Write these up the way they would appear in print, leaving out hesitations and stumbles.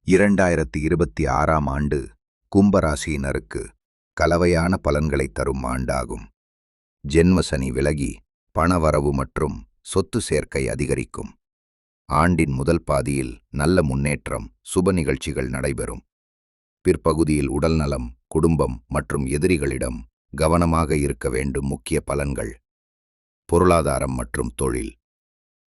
2026ஆம் ஆண்டு கும்பராசியினருக்கு கலவையான பலன்களை தரும் ஆண்டாகும். ஜென்ம சனி விலகி பணவரவு மற்றும் சொத்து சேர்க்கை அதிகரிக்கும். ஆண்டின் முதல் பாதியில் நல்ல முன்னேற்றம், சுப நிகழ்ச்சிகள் நடைபெறும். பிற்பகுதியில் உடல்நலம், குடும்பம் மற்றும் எதிரிகளிடம் கவனமாக இருக்க வேண்டும். முக்கிய பலன்கள்: பொருளாதாரம் மற்றும் தொழில்.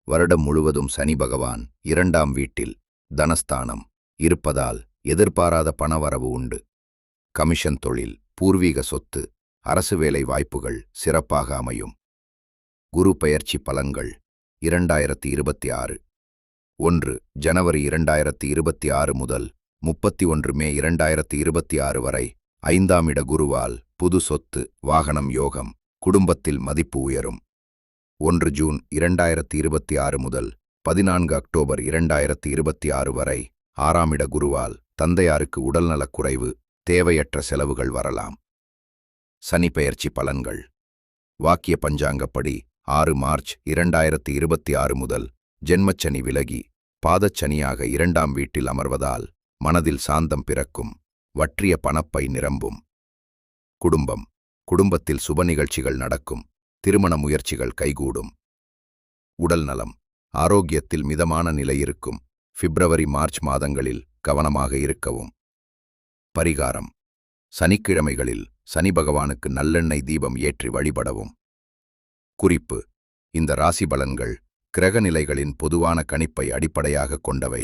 வருடம் முழுவதும் சனி பகவான் 2ஆம் வீட்டில் தனஸ்தானம் இருப்பதால் எதிர்பாராத பணவரவு உண்டு. கமிஷன் தொழில், பூர்வீக சொத்து, அரசு வேலை வாய்ப்புகள் சிறப்பாக அமையும். குரு பெயர்ச்சி பலன்கள் 2026. 1 ஜனவரி 2026 முதல் 31 மே 2026 வரை 5ஆம் இட குருவால் புது சொத்து, வாகனம் யோகம், குடும்பத்தில் மதிப்பு உயரும். 1 ஜூன் 2026 முதல் 14 அக்டோபர் 2026 வரை 6ஆம் இட குருவால் தந்தையாருக்கு உடல்நலக் குறைவு, தேவையற்ற செலவுகள் வரலாம். சனி பெயர்ச்சி பலன்கள். வாக்கிய பஞ்சாங்கப்படி 6 மார்ச் 2026 முதல் ஜென்மச்சனி விலகி பாதச்சனியாக 2ஆம் வீட்டில் அமர்வதால் மனதில் சாந்தம் பிறக்கும். வற்றிய பணப்பை நிரம்பும். குடும்பம். குடும்பத்தில் சுப நிகழ்ச்சிகள் நடக்கும். திருமண முயற்சிகள் கைகூடும். உடல்நலம். ஆரோக்கியத்தில் மிதமான நிலை இருக்கும். பிப்ரவரி மார்ச் மாதங்களில் கவனமாக இருக்கவும். பரிகாரம்: சனிக்கிழமைகளில் சனி பகவானுக்கு நல்லெண்ணெய் தீபம் ஏற்றி வழிபடவும். குறிப்பு: இந்த ராசி பலன்கள் கிரக நிலைகளின் பொதுவான கணிப்பை அடிப்படையாக கொண்டவை.